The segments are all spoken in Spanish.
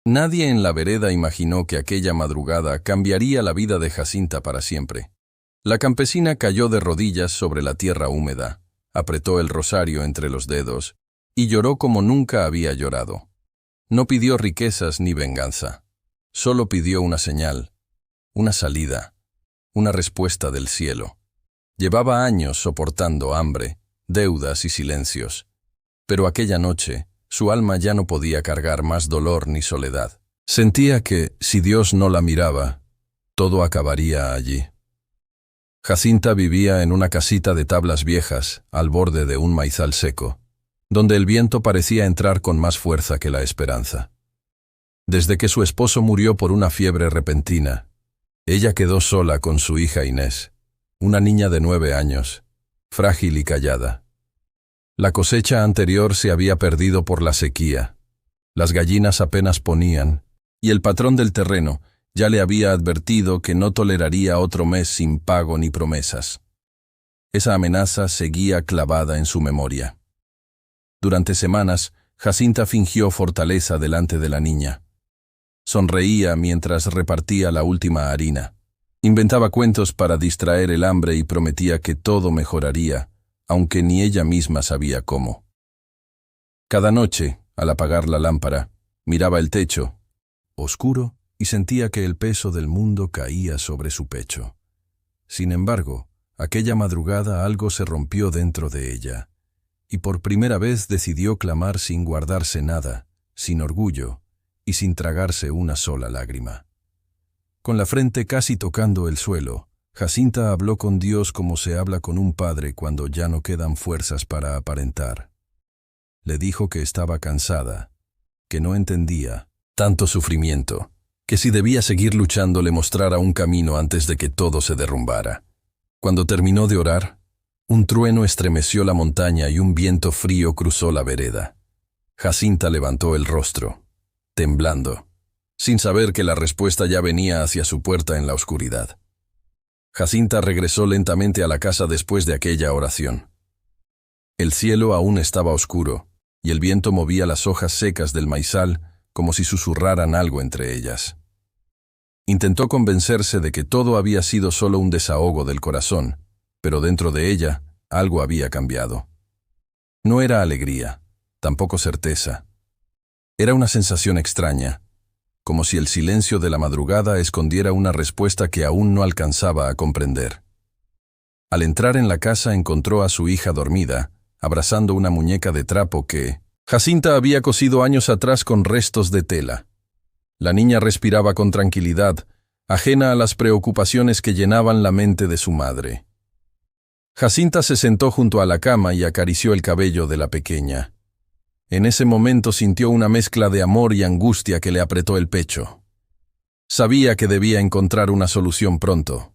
Nadie en la vereda imaginó que aquella madrugada cambiaría la vida de Jacinta para siempre. La campesina cayó de rodillas sobre la tierra húmeda, apretó el rosario entre los dedos y lloró como nunca había llorado. No pidió riquezas ni venganza, solo pidió una señal, una salida, una respuesta del cielo. Llevaba años soportando hambre, deudas y silencios, pero aquella noche su alma ya no podía cargar más dolor ni soledad. Sentía que, si Dios no la miraba, todo acabaría allí. Jacinta vivía en una casita de tablas viejas, al borde de un maizal seco, donde el viento parecía entrar con más fuerza que la esperanza. Desde que su esposo murió por una fiebre repentina, ella quedó sola con su hija Inés, una niña de 9 años, frágil y callada. La cosecha anterior se había perdido por la sequía, las gallinas apenas ponían, y el patrón del terreno ya le había advertido que no toleraría otro mes sin pago ni promesas. Esa amenaza seguía clavada en su memoria. Durante semanas, Jacinta fingió fortaleza delante de la niña. Sonreía mientras repartía la última harina. Inventaba cuentos para distraer el hambre y prometía que todo mejoraría, aunque ni ella misma sabía cómo. Cada noche, al apagar la lámpara, miraba el techo, oscuro, y sentía que el peso del mundo caía sobre su pecho. Sin embargo, aquella madrugada algo se rompió dentro de ella, y por primera vez decidió clamar sin guardarse nada, sin orgullo, y sin tragarse una sola lágrima. Con la frente casi tocando el suelo, Jacinta habló con Dios como se habla con un padre cuando ya no quedan fuerzas para aparentar. Le dijo que estaba cansada, que no entendía tanto sufrimiento, que si debía seguir luchando le mostrara un camino antes de que todo se derrumbara. Cuando terminó de orar, un trueno estremeció la montaña y un viento frío cruzó la vereda. Jacinta levantó el rostro, temblando, sin saber que la respuesta ya venía hacia su puerta en la oscuridad. Jacinta regresó lentamente a la casa después de aquella oración. El cielo aún estaba oscuro, y el viento movía las hojas secas del maizal como si susurraran algo entre ellas. Intentó convencerse de que todo había sido solo un desahogo del corazón, pero dentro de ella algo había cambiado. No era alegría, tampoco certeza. Era una sensación extraña, como si el silencio de la madrugada escondiera una respuesta que aún no alcanzaba a comprender. Al entrar en la casa encontró a su hija dormida, abrazando una muñeca de trapo que Jacinta había cosido años atrás con restos de tela. La niña respiraba con tranquilidad, ajena a las preocupaciones que llenaban la mente de su madre. Jacinta se sentó junto a la cama y acarició el cabello de la pequeña. En ese momento sintió una mezcla de amor y angustia que le apretó el pecho. Sabía que debía encontrar una solución pronto.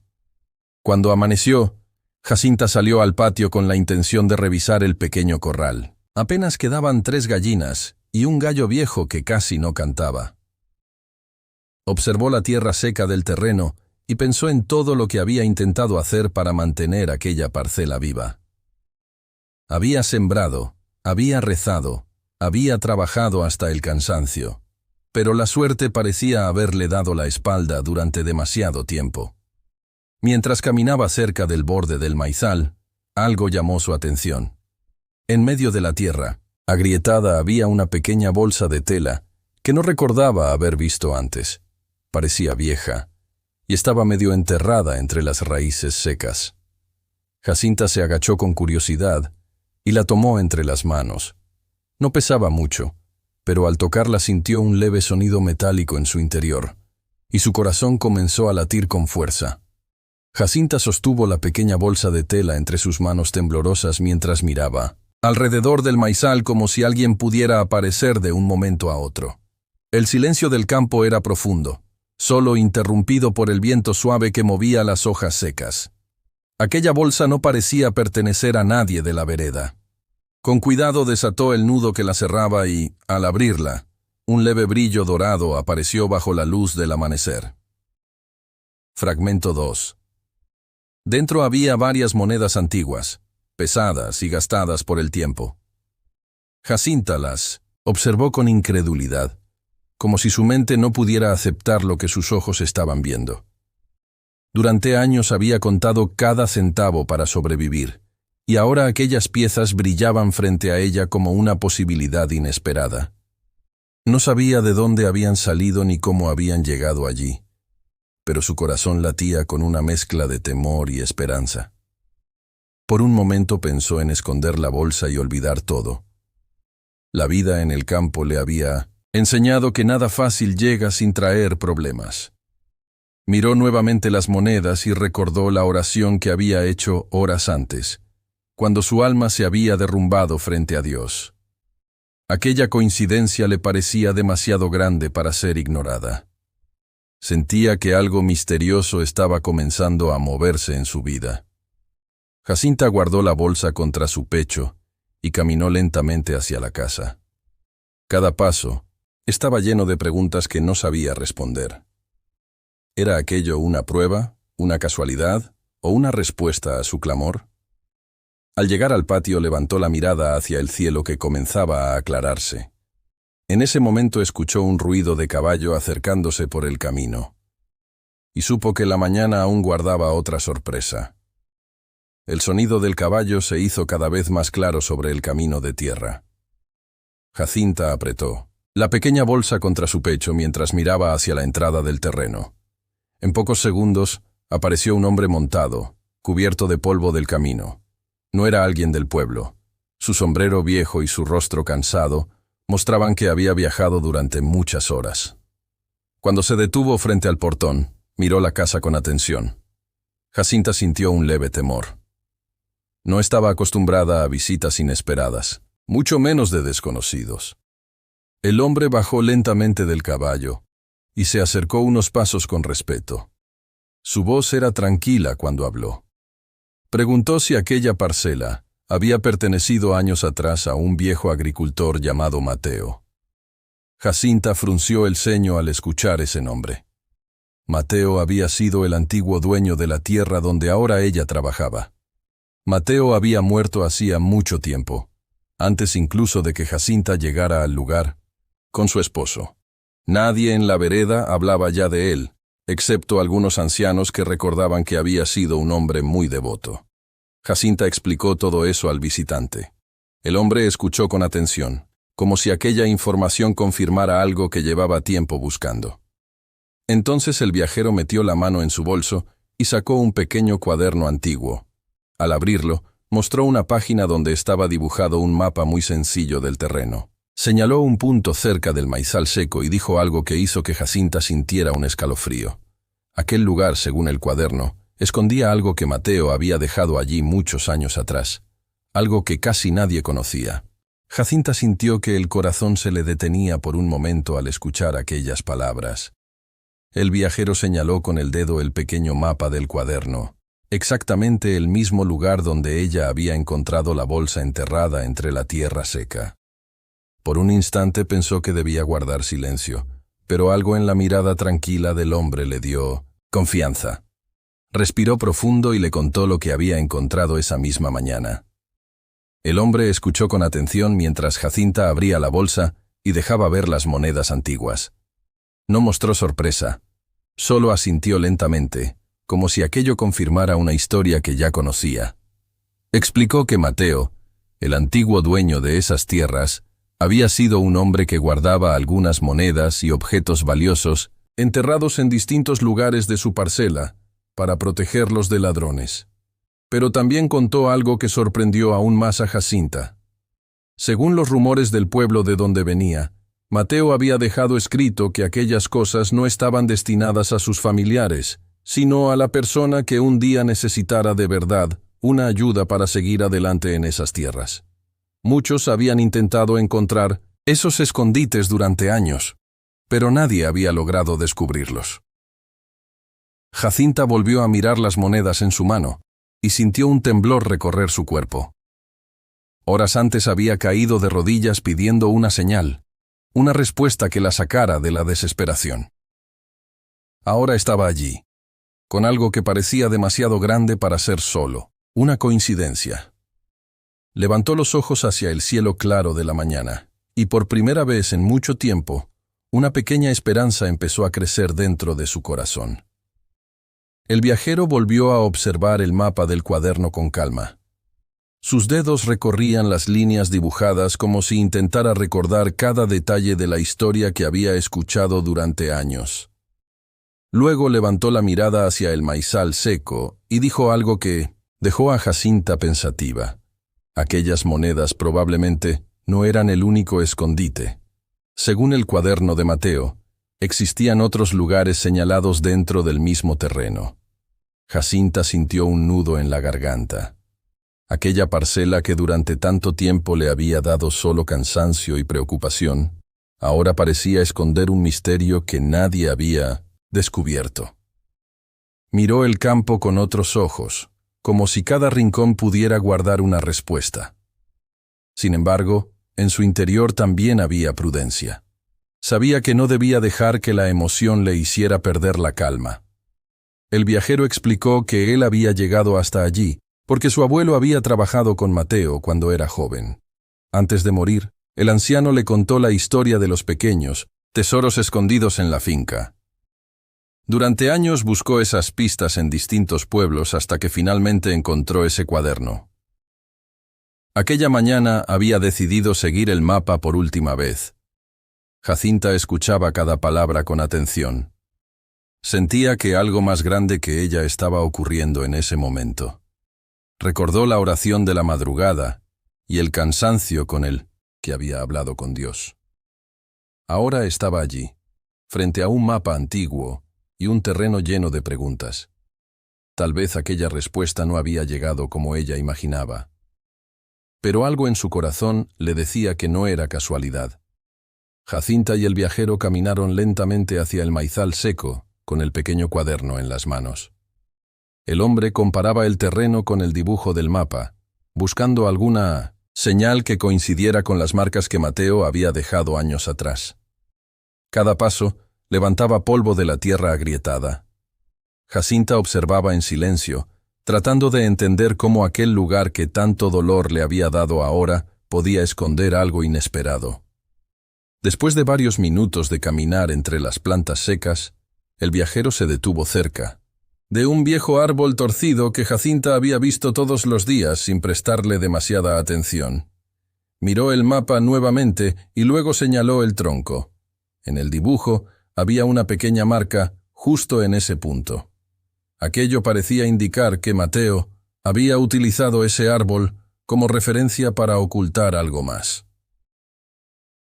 Cuando amaneció, Jacinta salió al patio con la intención de revisar el pequeño corral. Apenas quedaban 3 gallinas y un gallo viejo que casi no cantaba. Observó la tierra seca del terreno y pensó en todo lo que había intentado hacer para mantener aquella parcela viva. Había sembrado, había rezado, había trabajado hasta el cansancio, pero la suerte parecía haberle dado la espalda durante demasiado tiempo. Mientras caminaba cerca del borde del maizal, algo llamó su atención. En medio de la tierra, agrietada, había una pequeña bolsa de tela que no recordaba haber visto antes. Parecía vieja y estaba medio enterrada entre las raíces secas. Jacinta se agachó con curiosidad y la tomó entre las manos. No pesaba mucho, pero al tocarla sintió un leve sonido metálico en su interior, y su corazón comenzó a latir con fuerza. Jacinta sostuvo la pequeña bolsa de tela entre sus manos temblorosas mientras miraba alrededor del maizal como si alguien pudiera aparecer de un momento a otro. El silencio del campo era profundo, solo interrumpido por el viento suave que movía las hojas secas. Aquella bolsa no parecía pertenecer a nadie de la vereda. Con cuidado desató el nudo que la cerraba y, al abrirla, un leve brillo dorado apareció bajo la luz del amanecer. Fragmento 2. Dentro había varias monedas antiguas, pesadas y gastadas por el tiempo. Jacinta las observó con incredulidad. como si su mente no pudiera aceptar lo que sus ojos estaban viendo. Durante años había contado cada centavo para sobrevivir, y ahora aquellas piezas brillaban frente a ella como una posibilidad inesperada. No sabía de dónde habían salido ni cómo habían llegado allí, pero su corazón latía con una mezcla de temor y esperanza. Por un momento pensó en esconder la bolsa y olvidar todo. La vida en el campo le había enseñado que nada fácil llega sin traer problemas. Miró nuevamente las monedas y recordó la oración que había hecho horas antes, cuando su alma se había derrumbado frente a Dios. Aquella coincidencia le parecía demasiado grande para ser ignorada. Sentía que algo misterioso estaba comenzando a moverse en su vida. Jacinta guardó la bolsa contra su pecho y caminó lentamente hacia la casa. Cada paso estaba lleno de preguntas que no sabía responder. ¿Era aquello una prueba, una casualidad o una respuesta a su clamor? Al llegar al patio levantó la mirada hacia el cielo que comenzaba a aclararse. En ese momento escuchó un ruido de caballo acercándose por el camino, y supo que la mañana aún guardaba otra sorpresa. El sonido del caballo se hizo cada vez más claro sobre el camino de tierra. Jacinta apretó la pequeña bolsa contra su pecho mientras miraba hacia la entrada del terreno. En pocos segundos apareció un hombre montado, cubierto de polvo del camino. No era alguien del pueblo. Su sombrero viejo y su rostro cansado mostraban que había viajado durante muchas horas. Cuando se detuvo frente al portón, miró la casa con atención. Jacinta sintió un leve temor. No estaba acostumbrada a visitas inesperadas, mucho menos de desconocidos. El hombre bajó lentamente del caballo y se acercó unos pasos con respeto. Su voz era tranquila cuando habló. Preguntó si aquella parcela había pertenecido años atrás a un viejo agricultor llamado Mateo. Jacinta frunció el ceño al escuchar ese nombre. Mateo había sido el antiguo dueño de la tierra donde ahora ella trabajaba. Mateo había muerto hacía mucho tiempo, antes incluso de que Jacinta llegara al lugar, con su esposo. Nadie en la vereda hablaba ya de él, excepto algunos ancianos que recordaban que había sido un hombre muy devoto. Jacinta explicó todo eso al visitante. El hombre escuchó con atención, como si aquella información confirmara algo que llevaba tiempo buscando. Entonces el viajero metió la mano en su bolso y sacó un pequeño cuaderno antiguo. Al abrirlo, mostró una página donde estaba dibujado un mapa muy sencillo del terreno. Señaló un punto cerca del maizal seco y dijo algo que hizo que Jacinta sintiera un escalofrío. Aquel lugar, según el cuaderno, escondía algo que Mateo había dejado allí muchos años atrás, algo que casi nadie conocía. Jacinta sintió que el corazón se le detenía por un momento al escuchar aquellas palabras. El viajero señaló con el dedo el pequeño mapa del cuaderno, exactamente el mismo lugar donde ella había encontrado la bolsa enterrada entre la tierra seca. Por un instante pensó que debía guardar silencio, pero algo en la mirada tranquila del hombre le dio confianza. Respiró profundo y le contó lo que había encontrado esa misma mañana. El hombre escuchó con atención mientras Jacinta abría la bolsa y dejaba ver las monedas antiguas. No mostró sorpresa, solo asintió lentamente, como si aquello confirmara una historia que ya conocía. Explicó que Mateo, el antiguo dueño de esas tierras, había sido un hombre que guardaba algunas monedas y objetos valiosos enterrados en distintos lugares de su parcela para protegerlos de ladrones. Pero también contó algo que sorprendió aún más a Jacinta. Según los rumores del pueblo de donde venía, Mateo había dejado escrito que aquellas cosas no estaban destinadas a sus familiares, sino a la persona que un día necesitara de verdad una ayuda para seguir adelante en esas tierras. Muchos habían intentado encontrar esos escondites durante años, pero nadie había logrado descubrirlos. Jacinta volvió a mirar las monedas en su mano y sintió un temblor recorrer su cuerpo. Horas antes había caído de rodillas pidiendo una señal, una respuesta que la sacara de la desesperación. Ahora estaba allí, con algo que parecía demasiado grande para ser solo, una coincidencia. Levantó los ojos hacia el cielo claro de la mañana, y por primera vez en mucho tiempo, una pequeña esperanza empezó a crecer dentro de su corazón. El viajero volvió a observar el mapa del cuaderno con calma. Sus dedos recorrían las líneas dibujadas como si intentara recordar cada detalle de la historia que había escuchado durante años. Luego levantó la mirada hacia el maizal seco y dijo algo que dejó a Jacinta pensativa. Aquellas monedas probablemente no eran el único escondite. Según el cuaderno de Mateo, existían otros lugares señalados dentro del mismo terreno. Jacinta sintió un nudo en la garganta. Aquella parcela que durante tanto tiempo le había dado solo cansancio y preocupación, ahora parecía esconder un misterio que nadie había descubierto. Miró el campo con otros ojos, como si cada rincón pudiera guardar una respuesta. Sin embargo, en su interior también había prudencia. Sabía que no debía dejar que la emoción le hiciera perder la calma. El viajero explicó que él había llegado hasta allí porque su abuelo había trabajado con Mateo cuando era joven. Antes de morir, el anciano le contó la historia de los pequeños tesoros escondidos en la finca. Durante años buscó esas pistas en distintos pueblos hasta que finalmente encontró ese cuaderno. Aquella mañana había decidido seguir el mapa por última vez. Jacinta escuchaba cada palabra con atención. Sentía que algo más grande que ella estaba ocurriendo en ese momento. Recordó la oración de la madrugada y el cansancio con el que había hablado con Dios. Ahora estaba allí, frente a un mapa antiguo y un terreno lleno de preguntas. Tal vez aquella respuesta no había llegado como ella imaginaba. Pero algo en su corazón le decía que no era casualidad. Jacinta y el viajero caminaron lentamente hacia el maizal seco, con el pequeño cuaderno en las manos. El hombre comparaba el terreno con el dibujo del mapa, buscando alguna señal que coincidiera con las marcas que Mateo había dejado años atrás. Cada paso levantaba polvo de la tierra agrietada. Jacinta observaba en silencio, tratando de entender cómo aquel lugar que tanto dolor le había dado ahora podía esconder algo inesperado. Después de varios minutos de caminar entre las plantas secas, el viajero se detuvo cerca de un viejo árbol torcido que Jacinta había visto todos los días sin prestarle demasiada atención. Miró el mapa nuevamente y luego señaló el tronco. En el dibujo había una pequeña marca justo en ese punto. Aquello parecía indicar que Mateo había utilizado ese árbol como referencia para ocultar algo más.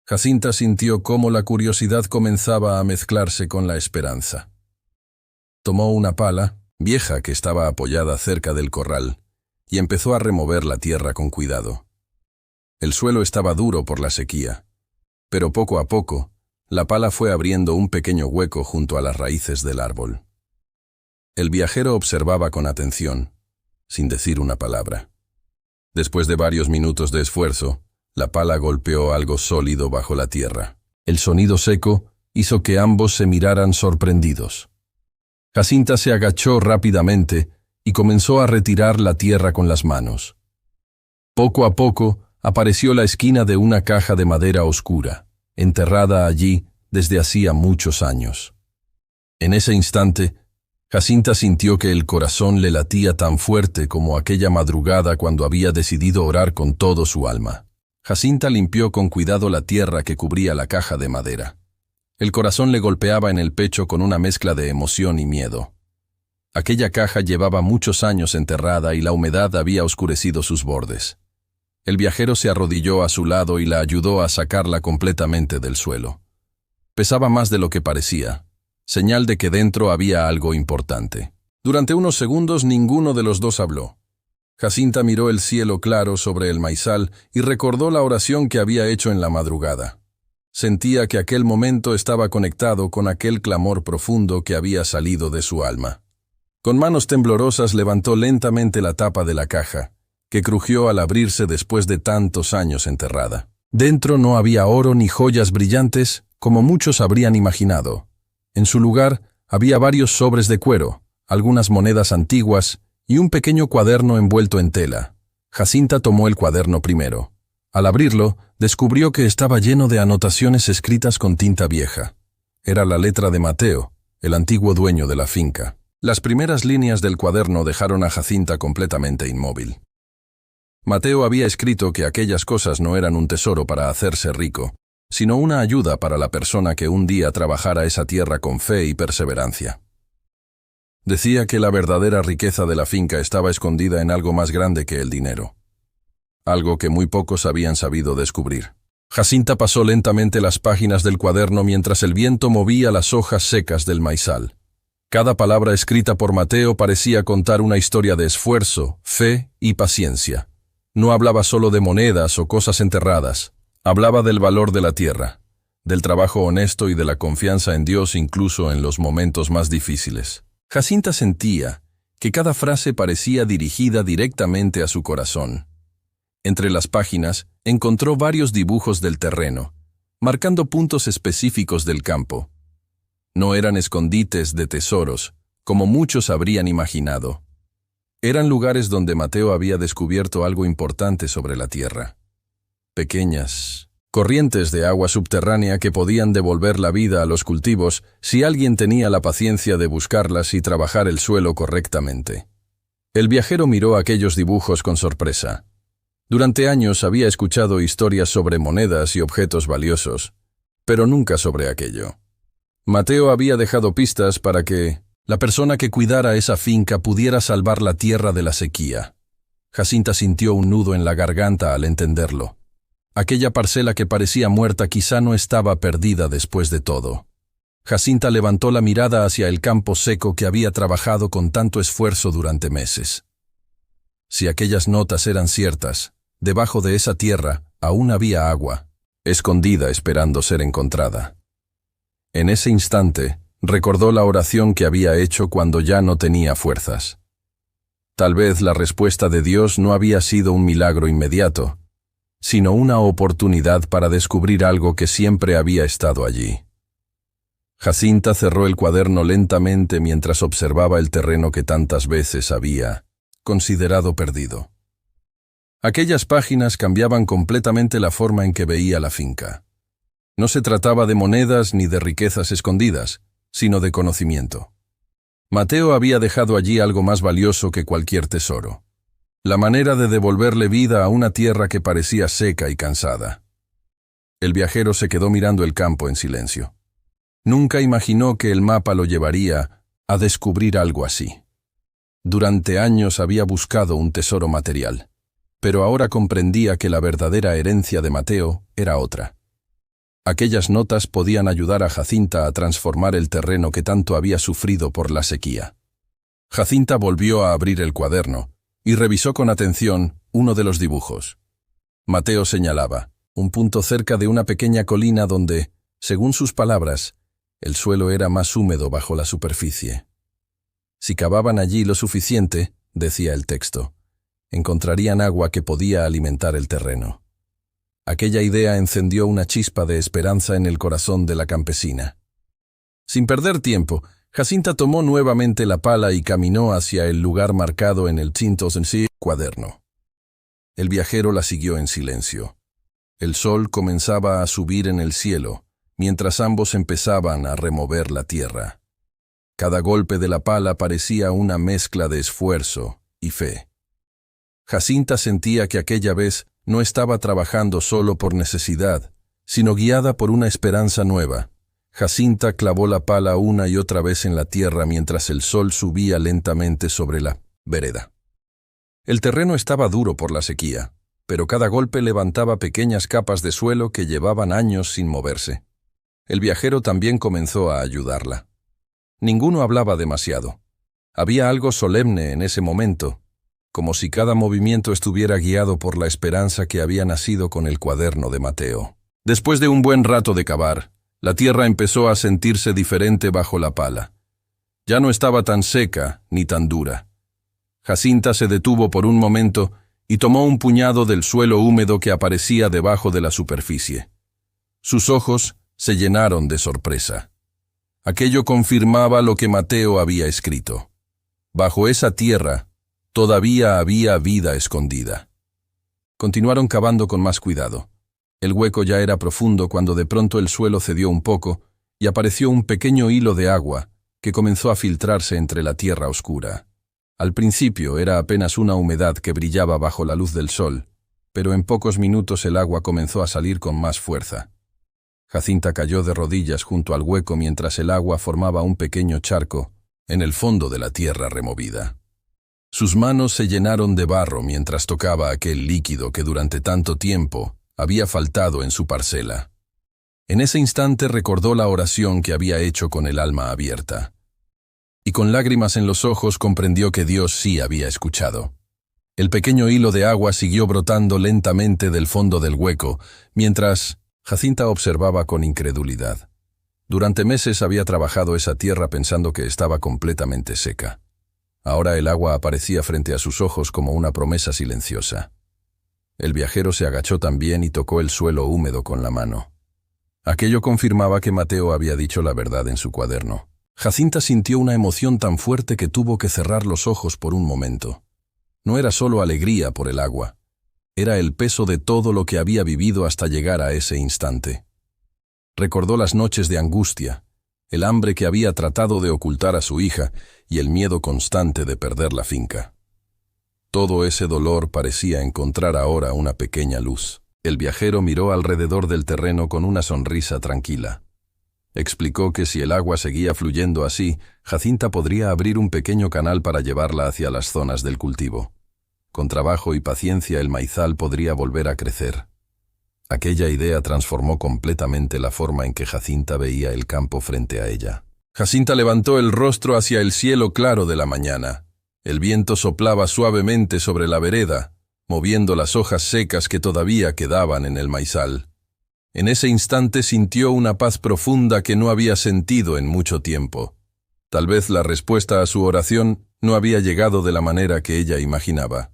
Jacinta sintió cómo la curiosidad comenzaba a mezclarse con la esperanza. Tomó una pala, vieja que estaba apoyada cerca del corral, y empezó a remover la tierra con cuidado. El suelo estaba duro por la sequía, pero poco a poco, la pala fue abriendo un pequeño hueco junto a las raíces del árbol. El viajero observaba con atención, sin decir una palabra. Después de varios minutos de esfuerzo, la pala golpeó algo sólido bajo la tierra. El sonido seco hizo que ambos se miraran sorprendidos. Jacinta se agachó rápidamente y comenzó a retirar la tierra con las manos. Poco a poco apareció la esquina de una caja de madera oscura, enterrada allí desde hacía muchos años. En ese instante, Jacinta sintió que el corazón le latía tan fuerte como aquella madrugada cuando había decidido orar con todo su alma. Jacinta limpió con cuidado la tierra que cubría la caja de madera. El corazón le golpeaba en el pecho con una mezcla de emoción y miedo. Aquella caja llevaba muchos años enterrada y la humedad había oscurecido sus bordes. El viajero se arrodilló a su lado y la ayudó a sacarla completamente del suelo. Pesaba más de lo que parecía, señal de que dentro había algo importante. Durante unos segundos ninguno de los dos habló. Jacinta miró el cielo claro sobre el maizal y recordó la oración que había hecho en la madrugada. Sentía que aquel momento estaba conectado con aquel clamor profundo que había salido de su alma. Con manos temblorosas levantó lentamente la tapa de la caja, que crujió al abrirse después de tantos años enterrada. Dentro no había oro ni joyas brillantes, como muchos habrían imaginado. En su lugar había varios sobres de cuero, algunas monedas antiguas y un pequeño cuaderno envuelto en tela. Jacinta tomó el cuaderno primero. Al abrirlo, descubrió que estaba lleno de anotaciones escritas con tinta vieja. Era la letra de Mateo, el antiguo dueño de la finca. Las primeras líneas del cuaderno dejaron a Jacinta completamente inmóvil. Mateo había escrito que aquellas cosas no eran un tesoro para hacerse rico, sino una ayuda para la persona que un día trabajara esa tierra con fe y perseverancia. Decía que la verdadera riqueza de la finca estaba escondida en algo más grande que el dinero, algo que muy pocos habían sabido descubrir. Jacinta pasó lentamente las páginas del cuaderno mientras el viento movía las hojas secas del maizal. Cada palabra escrita por Mateo parecía contar una historia de esfuerzo, fe y paciencia. No hablaba solo de monedas o cosas enterradas, hablaba del valor de la tierra, del trabajo honesto y de la confianza en Dios incluso en los momentos más difíciles. Jacinta sentía que cada frase parecía dirigida directamente a su corazón. Entre las páginas encontró varios dibujos del terreno, marcando puntos específicos del campo. No eran escondites de tesoros, como muchos habrían imaginado. Eran lugares donde Mateo había descubierto algo importante sobre la tierra. Pequeñas corrientes de agua subterránea que podían devolver la vida a los cultivos si alguien tenía la paciencia de buscarlas y trabajar el suelo correctamente. El viajero miró aquellos dibujos con sorpresa. Durante años había escuchado historias sobre monedas y objetos valiosos, pero nunca sobre aquello. Mateo había dejado pistas para que la persona que cuidara esa finca pudiera salvar la tierra de la sequía. Jacinta sintió un nudo en la garganta al entenderlo. Aquella parcela que parecía muerta quizá no estaba perdida después de todo. Jacinta levantó la mirada hacia el campo seco que había trabajado con tanto esfuerzo durante meses. Si aquellas notas eran ciertas, debajo de esa tierra aún había agua, escondida esperando ser encontrada. En ese instante, recordó la oración que había hecho cuando ya no tenía fuerzas. Tal vez la respuesta de Dios no había sido un milagro inmediato, sino una oportunidad para descubrir algo que siempre había estado allí. Jacinta cerró el cuaderno lentamente mientras observaba el terreno que tantas veces había considerado perdido. Aquellas páginas cambiaban completamente la forma en que veía la finca. No se trataba de monedas ni de riquezas escondidas, sino de conocimiento. Mateo había dejado allí algo más valioso que cualquier tesoro: la manera de devolverle vida a una tierra que parecía seca y cansada. El viajero se quedó mirando el campo en silencio. Nunca imaginó que el mapa lo llevaría a descubrir algo así. Durante años había buscado un tesoro material, pero ahora comprendía que la verdadera herencia de Mateo era otra. Aquellas notas podían ayudar a Jacinta a transformar el terreno que tanto había sufrido por la sequía. Jacinta volvió a abrir el cuaderno y revisó con atención uno de los dibujos. Mateo señalaba un punto cerca de una pequeña colina donde, según sus palabras, el suelo era más húmedo bajo la superficie. Si cavaban allí lo suficiente, decía el texto, encontrarían agua que podía alimentar el terreno. Aquella idea encendió una chispa de esperanza en el corazón de la campesina. Sin perder tiempo, Jacinta tomó nuevamente la pala y caminó hacia el lugar marcado en el cuaderno. El viajero la siguió en silencio. El sol comenzaba a subir en el cielo, mientras ambos empezaban a remover la tierra. Cada golpe de la pala parecía una mezcla de esfuerzo y fe. Jacinta sentía que aquella vez no estaba trabajando solo por necesidad, sino guiada por una esperanza nueva. Jacinta clavó la pala una y otra vez en la tierra mientras el sol subía lentamente sobre la vereda. El terreno estaba duro por la sequía, pero cada golpe levantaba pequeñas capas de suelo que llevaban años sin moverse. El viajero también comenzó a ayudarla. Ninguno hablaba demasiado. Había algo solemne en ese momento, como si cada movimiento estuviera guiado por la esperanza que había nacido con el cuaderno de Mateo. Después de un buen rato de cavar, la tierra empezó a sentirse diferente bajo la pala. Ya no estaba tan seca ni tan dura. Jacinta se detuvo por un momento y tomó un puñado del suelo húmedo que aparecía debajo de la superficie. Sus ojos se llenaron de sorpresa. Aquello confirmaba lo que Mateo había escrito. Bajo esa tierra todavía había vida escondida. Continuaron cavando con más cuidado. El hueco ya era profundo cuando de pronto el suelo cedió un poco y apareció un pequeño hilo de agua que comenzó a filtrarse entre la tierra oscura. Al principio era apenas una humedad que brillaba bajo la luz del sol, pero en pocos minutos el agua comenzó a salir con más fuerza. Jacinta cayó de rodillas junto al hueco mientras el agua formaba un pequeño charco en el fondo de la tierra removida. Sus manos se llenaron de barro mientras tocaba aquel líquido que durante tanto tiempo había faltado en su parcela. En ese instante recordó la oración que había hecho con el alma abierta. Y con lágrimas en los ojos comprendió que Dios sí había escuchado. El pequeño hilo de agua siguió brotando lentamente del fondo del hueco, mientras Jacinta observaba con incredulidad. Durante meses había trabajado esa tierra pensando que estaba completamente seca. Ahora el agua aparecía frente a sus ojos como una promesa silenciosa. El viajero se agachó también y tocó el suelo húmedo con la mano. Aquello confirmaba que Mateo había dicho la verdad en su cuaderno. Jacinta sintió una emoción tan fuerte que tuvo que cerrar los ojos por un momento. No era solo alegría por el agua. Era el peso de todo lo que había vivido hasta llegar a ese instante. Recordó las noches de angustia, el hambre que había tratado de ocultar a su hija y el miedo constante de perder la finca. Todo ese dolor parecía encontrar ahora una pequeña luz. El viajero miró alrededor del terreno con una sonrisa tranquila. Explicó que si el agua seguía fluyendo así, Jacinta podría abrir un pequeño canal para llevarla hacia las zonas del cultivo. Con trabajo y paciencia el maizal podría volver a crecer. Aquella idea transformó completamente la forma en que Jacinta veía el campo frente a ella. Jacinta levantó el rostro hacia el cielo claro de la mañana. El viento soplaba suavemente sobre la vereda, moviendo las hojas secas que todavía quedaban en el maizal. En ese instante sintió una paz profunda que no había sentido en mucho tiempo. Tal vez la respuesta a su oración no había llegado de la manera que ella imaginaba.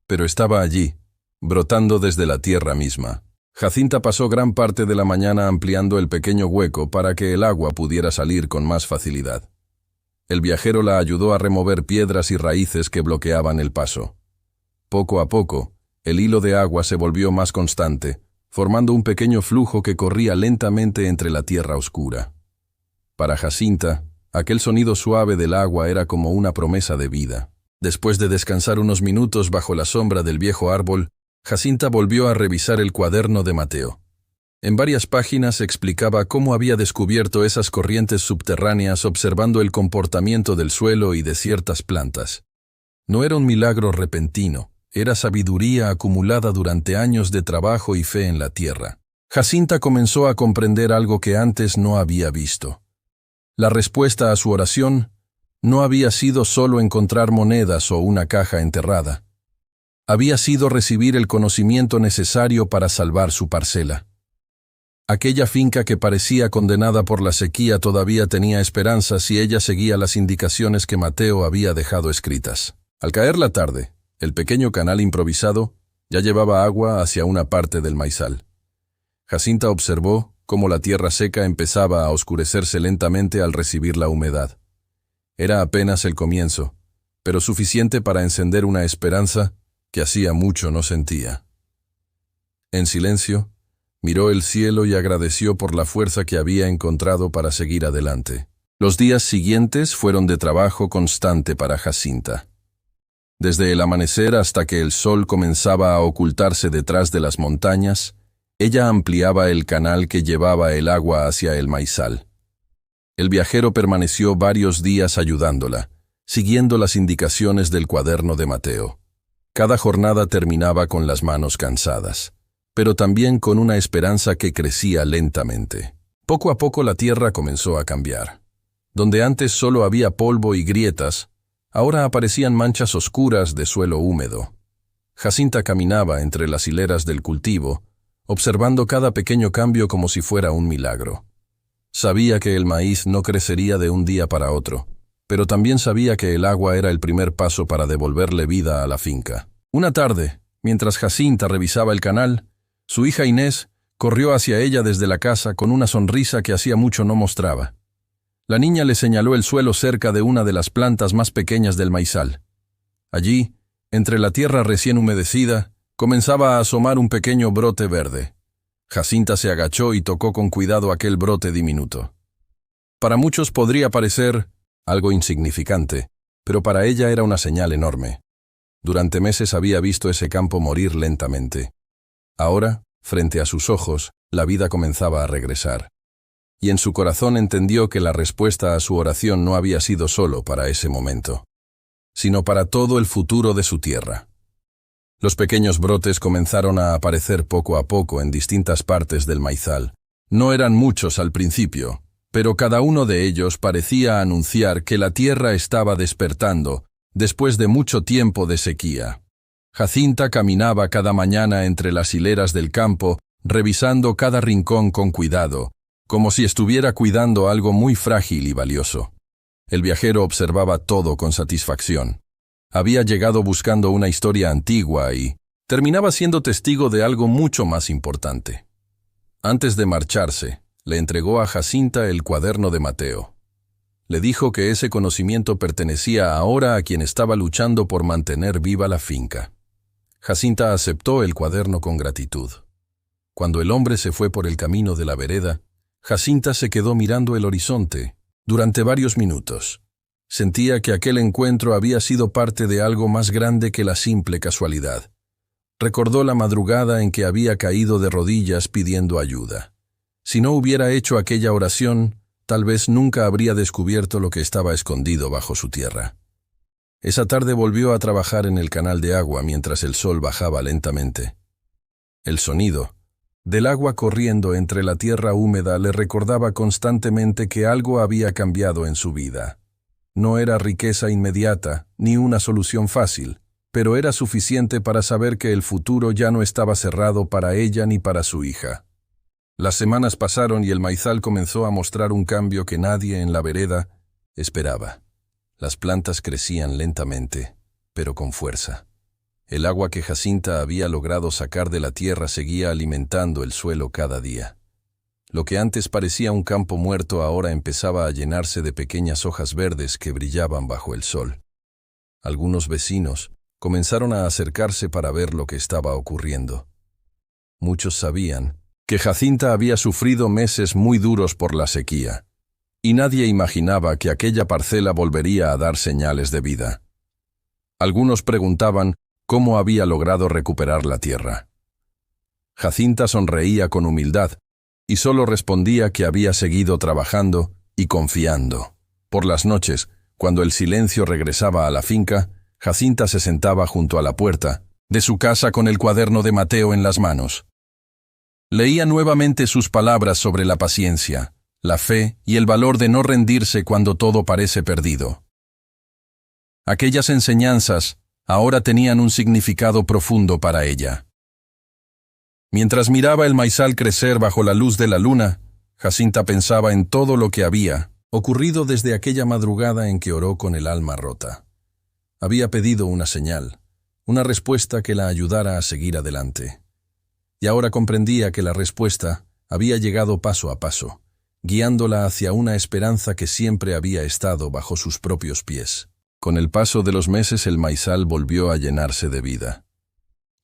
Pero estaba allí, brotando desde la tierra misma. Jacinta pasó gran parte de la mañana ampliando el pequeño hueco para que el agua pudiera salir con más facilidad. El viajero la ayudó a remover piedras y raíces que bloqueaban el paso. Poco a poco, el hilo de agua se volvió más constante, formando un pequeño flujo que corría lentamente entre la tierra oscura. Para Jacinta, aquel sonido suave del agua era como una promesa de vida. Después de descansar unos minutos bajo la sombra del viejo árbol, Jacinta volvió a revisar el cuaderno de Mateo. En varias páginas explicaba cómo había descubierto esas corrientes subterráneas observando el comportamiento del suelo y de ciertas plantas. No era un milagro repentino, era sabiduría acumulada durante años de trabajo y fe en la tierra. Jacinta comenzó a comprender algo que antes no había visto. La respuesta a su oración no había sido solo encontrar monedas o una caja enterrada. Había sido recibir el conocimiento necesario para salvar su parcela. Aquella finca que parecía condenada por la sequía todavía tenía esperanza si ella seguía las indicaciones que Mateo había dejado escritas. Al caer la tarde, el pequeño canal improvisado ya llevaba agua hacia una parte del maizal. Jacinta observó cómo la tierra seca empezaba a oscurecerse lentamente al recibir la humedad. Era apenas el comienzo, pero suficiente para encender una esperanza que hacía mucho no sentía. En silencio, miró el cielo y agradeció por la fuerza que había encontrado para seguir adelante. Los días siguientes fueron de trabajo constante para Jacinta. Desde el amanecer hasta que el sol comenzaba a ocultarse detrás de las montañas, ella ampliaba el canal que llevaba el agua hacia el maizal. El viajero permaneció varios días ayudándola, siguiendo las indicaciones del cuaderno de Mateo. Cada jornada terminaba con las manos cansadas, pero también con una esperanza que crecía lentamente. Poco a poco la tierra comenzó a cambiar. Donde antes solo había polvo y grietas, ahora aparecían manchas oscuras de suelo húmedo. Jacinta caminaba entre las hileras del cultivo, observando cada pequeño cambio como si fuera un milagro. Sabía que el maíz no crecería de un día para otro, pero también sabía que el agua era el primer paso para devolverle vida a la finca. Una tarde, mientras Jacinta revisaba el canal, su hija Inés corrió hacia ella desde la casa con una sonrisa que hacía mucho no mostraba. La niña le señaló el suelo cerca de una de las plantas más pequeñas del maizal. Allí, entre la tierra recién humedecida, comenzaba a asomar un pequeño brote verde. Jacinta se agachó y tocó con cuidado aquel brote diminuto. Para muchos podría parecer algo insignificante, pero para ella era una señal enorme. Durante meses había visto ese campo morir lentamente. Ahora, frente a sus ojos, la vida comenzaba a regresar. Y en su corazón entendió que la respuesta a su oración no había sido solo para ese momento, sino para todo el futuro de su tierra. Los pequeños brotes comenzaron a aparecer poco a poco en distintas partes del maizal. No eran muchos al principio, pero cada uno de ellos parecía anunciar que la tierra estaba despertando después de mucho tiempo de sequía. Jacinta caminaba cada mañana entre las hileras del campo, revisando cada rincón con cuidado, como si estuviera cuidando algo muy frágil y valioso. El viajero observaba todo con satisfacción. Había llegado buscando una historia antigua y terminaba siendo testigo de algo mucho más importante. Antes de marcharse, le entregó a Jacinta el cuaderno de Mateo. Le dijo que ese conocimiento pertenecía ahora a quien estaba luchando por mantener viva la finca. Jacinta aceptó el cuaderno con gratitud. Cuando el hombre se fue por el camino de la vereda, Jacinta se quedó mirando el horizonte durante varios minutos. Sentía que aquel encuentro había sido parte de algo más grande que la simple casualidad. Recordó la madrugada en que había caído de rodillas pidiendo ayuda. Si no hubiera hecho aquella oración, tal vez nunca habría descubierto lo que estaba escondido bajo su tierra. Esa tarde volvió a trabajar en el canal de agua mientras el sol bajaba lentamente. El sonido del agua corriendo entre la tierra húmeda le recordaba constantemente que algo había cambiado en su vida. No era riqueza inmediata, ni una solución fácil, pero era suficiente para saber que el futuro ya no estaba cerrado para ella ni para su hija. Las semanas pasaron y el maizal comenzó a mostrar un cambio que nadie en la vereda esperaba. Las plantas crecían lentamente, pero con fuerza. El agua que Jacinta había logrado sacar de la tierra seguía alimentando el suelo cada día. Lo que antes parecía un campo muerto ahora empezaba a llenarse de pequeñas hojas verdes que brillaban bajo el sol. Algunos vecinos comenzaron a acercarse para ver lo que estaba ocurriendo. Muchos sabían que Jacinta había sufrido meses muy duros por la sequía, y nadie imaginaba que aquella parcela volvería a dar señales de vida. Algunos preguntaban cómo había logrado recuperar la tierra. Jacinta sonreía con humildad, y solo respondía que había seguido trabajando y confiando. Por las noches, cuando el silencio regresaba a la finca, Jacinta se sentaba junto a la puerta de su casa con el cuaderno de Mateo en las manos. Leía nuevamente sus palabras sobre la paciencia, la fe y el valor de no rendirse cuando todo parece perdido. Aquellas enseñanzas ahora tenían un significado profundo para ella. Mientras miraba el maizal crecer bajo la luz de la luna, Jacinta pensaba en todo lo que había ocurrido desde aquella madrugada en que oró con el alma rota. Había pedido una señal, una respuesta que la ayudara a seguir adelante. Y ahora comprendía que la respuesta había llegado paso a paso, guiándola hacia una esperanza que siempre había estado bajo sus propios pies. Con el paso de los meses el maizal volvió a llenarse de vida.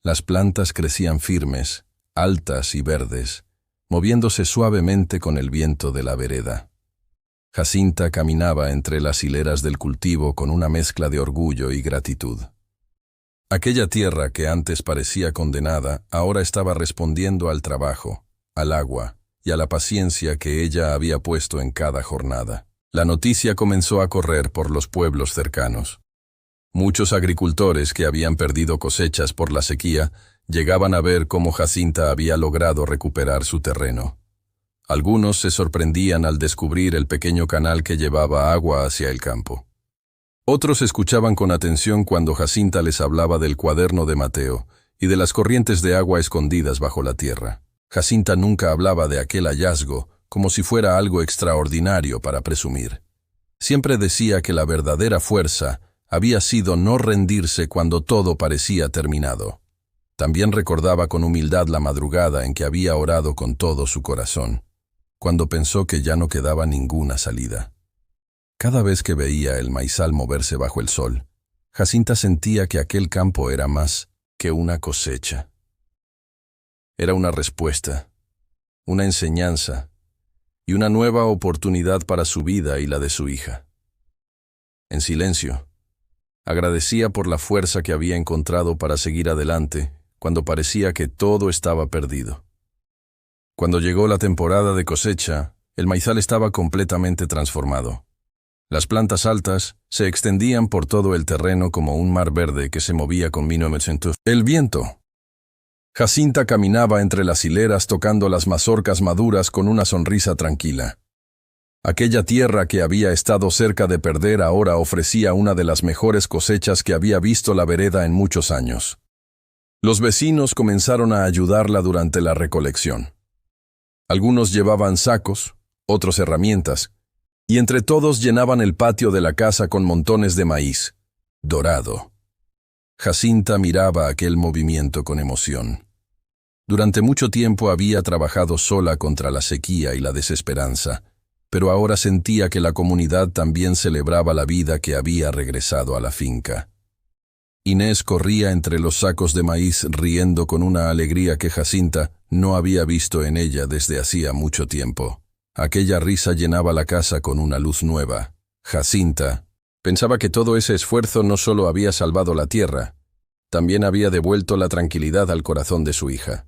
Las plantas crecían firmes, altas y verdes, moviéndose suavemente con el viento de la vereda. Jacinta caminaba entre las hileras del cultivo con una mezcla de orgullo y gratitud. Aquella tierra que antes parecía condenada, ahora estaba respondiendo al trabajo, al agua y a la paciencia que ella había puesto en cada jornada. La noticia comenzó a correr por los pueblos cercanos. Muchos agricultores que habían perdido cosechas por la sequía llegaban a ver cómo Jacinta había logrado recuperar su terreno. Algunos se sorprendían al descubrir el pequeño canal que llevaba agua hacia el campo. Otros escuchaban con atención cuando Jacinta les hablaba del cuaderno de Mateo y de las corrientes de agua escondidas bajo la tierra. Jacinta nunca hablaba de aquel hallazgo como si fuera algo extraordinario para presumir. Siempre decía que la verdadera fuerza había sido no rendirse cuando todo parecía terminado. También recordaba con humildad la madrugada en que había orado con todo su corazón, cuando pensó que ya no quedaba ninguna salida. Cada vez que veía el maizal moverse bajo el sol, Jacinta sentía que aquel campo era más que una cosecha. Era una respuesta, una enseñanza, y una nueva oportunidad para su vida y la de su hija. En silencio, agradecía por la fuerza que había encontrado para seguir adelante cuando parecía que todo estaba perdido. Cuando llegó la temporada de cosecha, el maizal estaba completamente transformado. Las plantas altas se extendían por todo el terreno como un mar verde que se movía con el viento. Jacinta caminaba entre las hileras tocando las mazorcas maduras con una sonrisa tranquila. Aquella tierra que había estado cerca de perder ahora ofrecía una de las mejores cosechas que había visto la vereda en muchos años. Los vecinos comenzaron a ayudarla durante la recolección. Algunos llevaban sacos, otros herramientas, y entre todos llenaban el patio de la casa con montones de maíz, dorado. Jacinta miraba aquel movimiento con emoción. Durante mucho tiempo había trabajado sola contra la sequía y la desesperanza, pero ahora sentía que la comunidad también celebraba la vida que había regresado a la finca. Inés corría entre los sacos de maíz riendo con una alegría que Jacinta no había visto en ella desde hacía mucho tiempo. Aquella risa llenaba la casa con una luz nueva. Jacinta pensaba que todo ese esfuerzo no solo había salvado la tierra, también había devuelto la tranquilidad al corazón de su hija.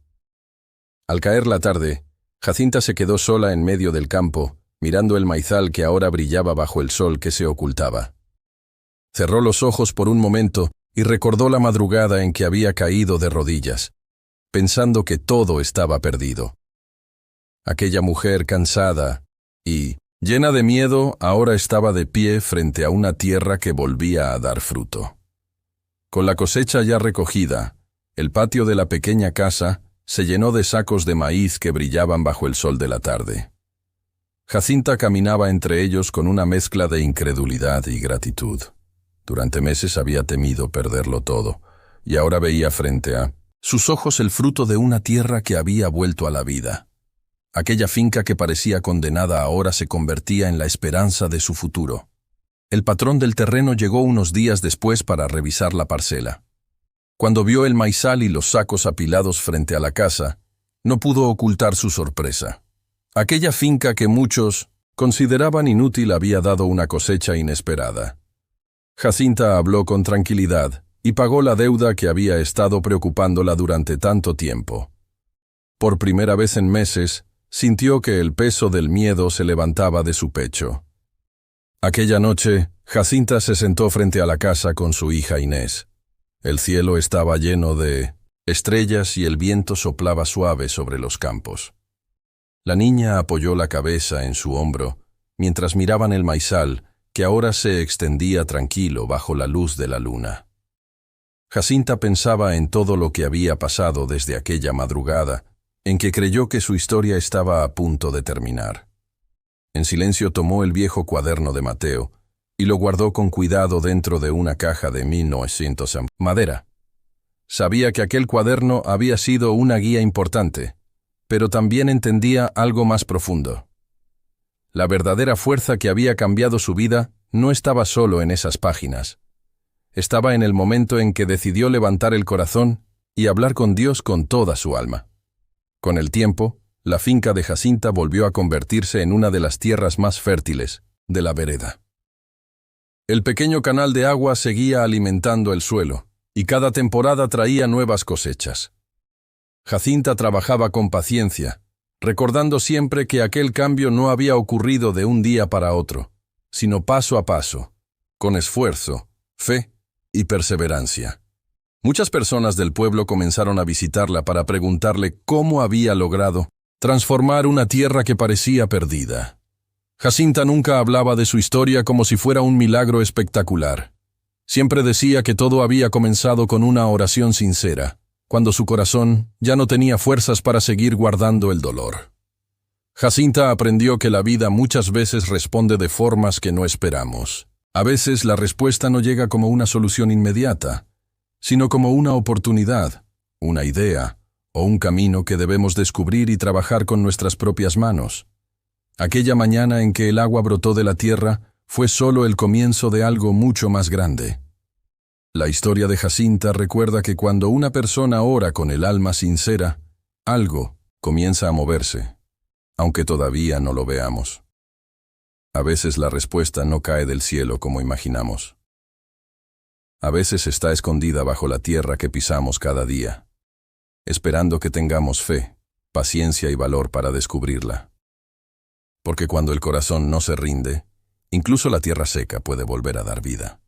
Al caer la tarde, Jacinta se quedó sola en medio del campo, mirando el maizal que ahora brillaba bajo el sol que se ocultaba. Cerró los ojos por un momento y recordó la madrugada en que había caído de rodillas, pensando que todo estaba perdido. Aquella mujer cansada y llena de miedo ahora estaba de pie frente a una tierra que volvía a dar fruto. Con la cosecha ya recogida, el patio de la pequeña casa se llenó de sacos de maíz que brillaban bajo el sol de la tarde. Jacinta caminaba entre ellos con una mezcla de incredulidad y gratitud. Durante meses había temido perderlo todo, y ahora veía frente a sus ojos el fruto de una tierra que había vuelto a la vida. Aquella finca que parecía condenada ahora se convertía en la esperanza de su futuro. El patrón del terreno llegó unos días después para revisar la parcela. Cuando vio el maizal y los sacos apilados frente a la casa, no pudo ocultar su sorpresa. Aquella finca que muchos consideraban inútil había dado una cosecha inesperada. Jacinta habló con tranquilidad y pagó la deuda que había estado preocupándola durante tanto tiempo. Por primera vez en meses, sintió que el peso del miedo se levantaba de su pecho. Aquella noche, Jacinta se sentó frente a la casa con su hija Inés. El cielo estaba lleno de estrellas y el viento soplaba suave sobre los campos. La niña apoyó la cabeza en su hombro, mientras miraban el maizal, que ahora se extendía tranquilo bajo la luz de la luna. Jacinta pensaba en todo lo que había pasado desde aquella madrugada, en que creyó que su historia estaba a punto de terminar. En silencio tomó el viejo cuaderno de Mateo y lo guardó con cuidado dentro de una caja de 1900 madera. Sabía que aquel cuaderno había sido una guía importante, pero también entendía algo más profundo. La verdadera fuerza que había cambiado su vida no estaba solo en esas páginas. Estaba en el momento en que decidió levantar el corazón y hablar con Dios con toda su alma. Con el tiempo, la finca de Jacinta volvió a convertirse en una de las tierras más fértiles de la vereda. El pequeño canal de agua seguía alimentando el suelo, y cada temporada traía nuevas cosechas. Jacinta trabajaba con paciencia, recordando siempre que aquel cambio no había ocurrido de un día para otro, sino paso a paso, con esfuerzo, fe y perseverancia. Muchas personas del pueblo comenzaron a visitarla para preguntarle cómo había logrado transformar una tierra que parecía perdida. Jacinta nunca hablaba de su historia como si fuera un milagro espectacular. Siempre decía que todo había comenzado con una oración sincera, cuando su corazón ya no tenía fuerzas para seguir guardando el dolor. Jacinta aprendió que la vida muchas veces responde de formas que no esperamos. A veces la respuesta no llega como una solución inmediata, sino como una oportunidad, una idea o un camino que debemos descubrir y trabajar con nuestras propias manos. Aquella mañana en que el agua brotó de la tierra fue solo el comienzo de algo mucho más grande. La historia de Jacinta recuerda que cuando una persona ora con el alma sincera, algo comienza a moverse. aunque todavía no lo veamos. A veces la respuesta no cae del cielo como imaginamos. A veces está escondida bajo la tierra que pisamos cada día, esperando que tengamos fe, paciencia y valor para descubrirla. Porque cuando el corazón no se rinde, incluso la tierra seca puede volver a dar vida.